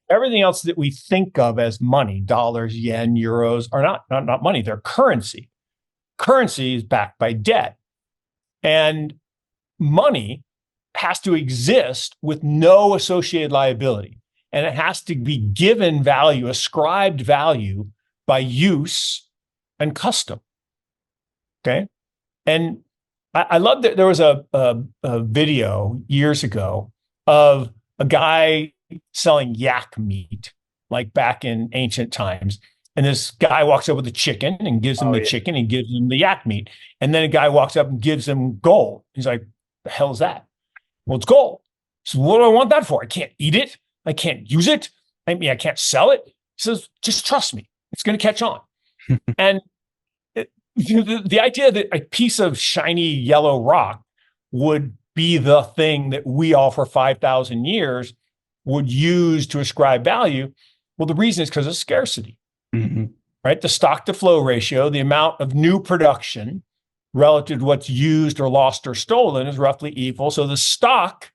everything else that we think of as money, dollars, yen, euros, are not money. They're currency. Currency is backed by debt. And money has to exist with no associated liability. And it has to be given value, ascribed value by use and custom. Okay. And I love that there was a video years ago of a guy selling yak meat, like back in ancient times. And this guy walks up with a chicken and gives him the chicken and gives him the yak meat. And then a guy walks up and gives him gold. He's like, the hell is that? Well, it's gold. So what do I want that for? I can't eat it. I can't use it. I mean, I can't sell it. He says, just trust me. It's going to catch on. And the idea that a piece of shiny yellow rock would be the thing that we all for 5,000 years would use to ascribe value. Well, the reason is because of scarcity, right? The stock to flow ratio, the amount of new production relative to what's used or lost or stolen is roughly equal. So the stock,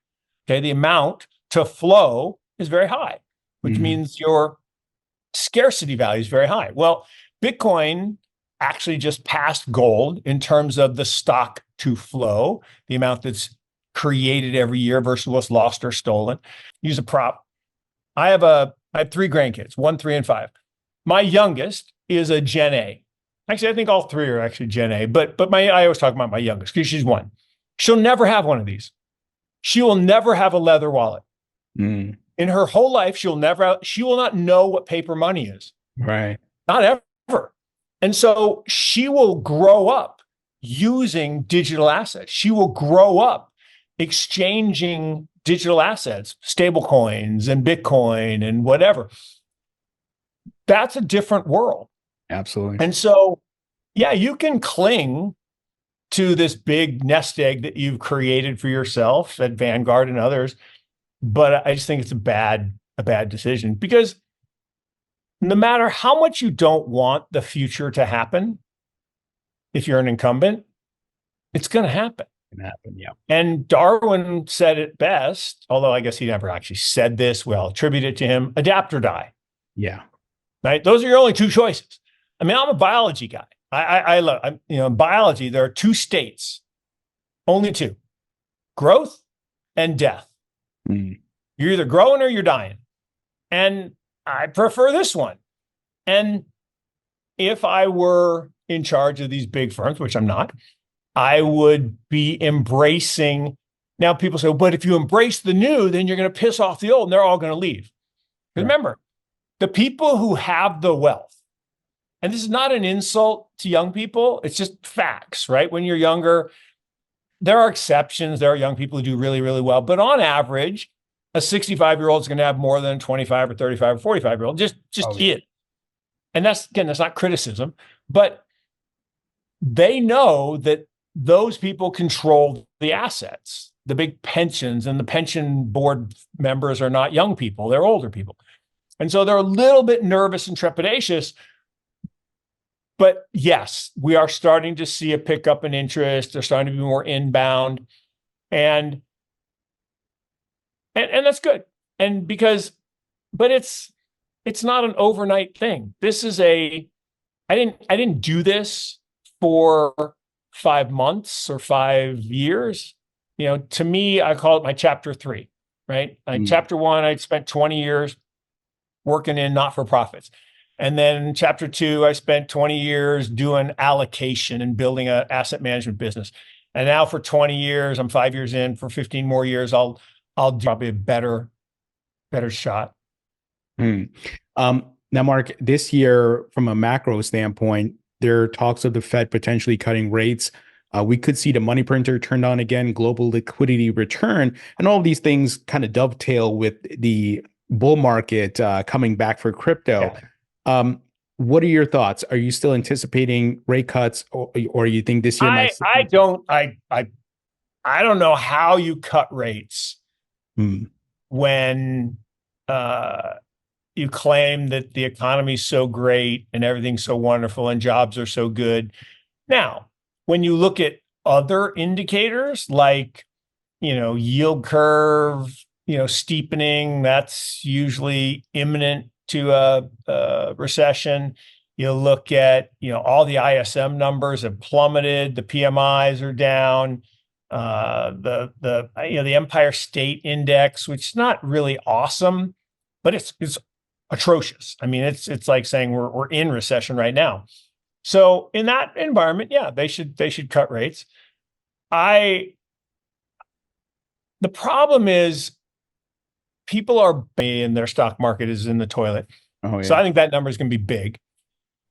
okay, the amount to flow is very high, which means your scarcity value is very high. Well, Bitcoin actually just passed gold in terms of the stock to flow, the amount that's created every year versus what's lost or stolen. Use a prop. I have 3 grandkids, 1, 3, and 5. My youngest is a Gen A. Actually, I think all 3 are actually Gen A, but I always talk about my youngest because she's 1. She'll never have one of these. She will never have a leather wallet. In her whole life, she will not know what paper money is. Right. Not ever. And so she will grow up using digital assets. She will grow up exchanging digital assets, stable coins and Bitcoin and whatever. That's a different world. Absolutely. And so, yeah, you can cling to this big nest egg that you've created for yourself at Vanguard and others, but I just think it's a bad decision, because no matter how much you don't want the future to happen, if you're an incumbent, it's going to happen. Yeah. And Darwin said it best, although I guess he never actually said this. We'll attribute it to him: adapt or die. Yeah. Right. Those are your only 2 choices. I mean, I'm a biology guy. I love, in biology, there are 2 states, only 2: growth and death. You're either growing or you're dying. And I prefer this one. And if I were in charge of these big firms, which I'm not, I would be embracing. Now people say, but if you embrace the new, then you're going to piss off the old and they're all going to leave. Remember, the people who have the wealth, and this is not an insult to young people, it's just facts, right? When you're younger, there are exceptions. There are young people who do really, really well. But on average, a 65-year-old is going to have more than a 25 or 35 or 45-year-old. Just it. And that's not criticism, but they know that those people control the assets, the big pensions, and the pension board members are not young people, they're older people. And so they're a little bit nervous and trepidatious. But yes, we are starting to see a pickup in interest. They're starting to be more inbound. And that's good. And but it's not an overnight thing. This is I didn't do this for 5 months or 5 years. To me, I call it my chapter 3, right? Chapter 1, I spent 20 years working in not-for-profits. And then chapter 2, I spent 20 years doing allocation and building an asset management business. And now for 20 years, I'm 5 years in. For 15 more years, I'll do probably a better shot. Now, Mark, this year, from a macro standpoint, there are talks of the Fed potentially cutting rates. We could see the money printer turned on again, global liquidity return, and all of these things kind of dovetail with the bull market coming back for crypto. Yeah. What are your thoughts? Are you still anticipating rate cuts, or you think this year might? I don't know how you cut rates when you claim that the economy is so great and everything's so wonderful and jobs are so good. Now, when you look at other indicators like, yield curve, steepening. That's usually imminent to a recession. You look at, all the ISM numbers have plummeted. The PMIs are down. The Empire State Index, which is not really awesome, but it's atrocious. I mean, it's like saying we're in recession right now. So in that environment, yeah, they should cut rates. The problem is people are paying, their stock market is in the toilet. Oh, So yeah. I think that number is going to be big.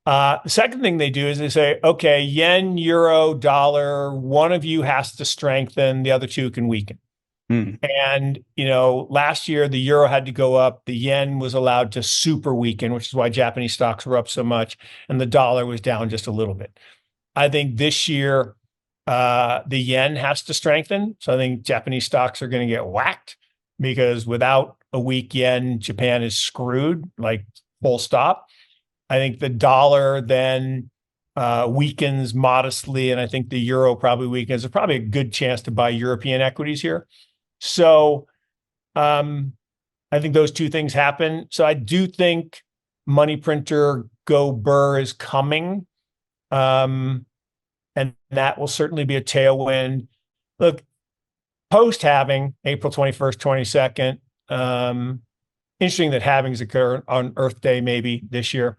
The second thing they do is they say, okay, yen, euro, dollar, one of you has to strengthen, the other two can weaken. Hmm. And, last year the euro had to go up, the yen was allowed to super weaken, which is why Japanese stocks were up so much, and the dollar was down just a little bit. I think this year the yen has to strengthen. So I think Japanese stocks are going to get whacked because without a weak yen, Japan is screwed, like full stop. I think the dollar then weakens modestly, and I think the euro probably weakens. There's probably a good chance to buy European equities here. So I think those two things happen. So I do think money printer go burr is coming. And that will certainly be a tailwind. Look, post-halving, April 21st, 22nd, interesting that halvings occur on Earth Day maybe this year.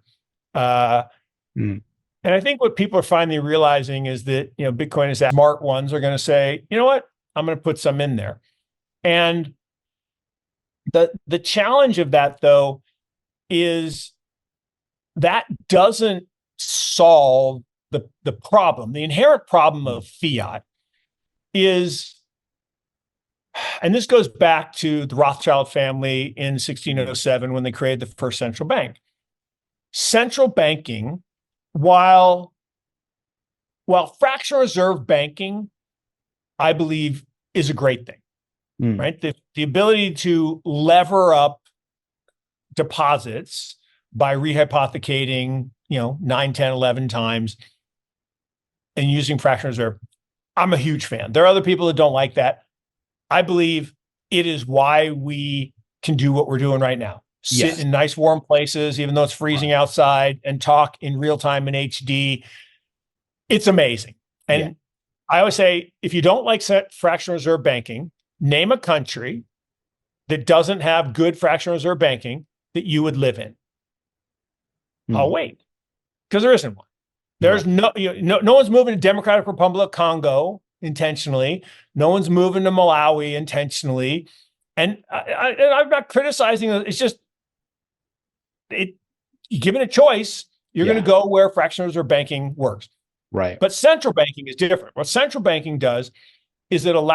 And I think what people are finally realizing is that, Bitcoin is that smart ones are going to say, you know what, I'm going to put some in there. And the challenge of that, though, is that doesn't solve the problem. The inherent problem of fiat is, and this goes back to the Rothschild family in 1607 when they created the first central bank. Central banking, while fractional reserve banking, I believe, is a great thing, right? The ability to lever up deposits by rehypothecating, 9, 10, 11 times and using fractional reserve. I'm a huge fan. There are other people that don't like that. I believe it is why we can do what we're doing right now. Sit in nice warm places, even though it's freezing outside, and talk in real time in HD. It's amazing. And I always say, if you don't like fractional reserve banking, name a country that doesn't have good fractional reserve banking that you would live in. I'll wait, because there isn't one. There's no one's moving to Democratic Republic of Congo intentionally. No one's moving to Malawi intentionally. And I'm not criticizing it. It's just, given a choice, you're going to go where fractional reserve banking works. Right. But central banking is different. What central banking does is it allows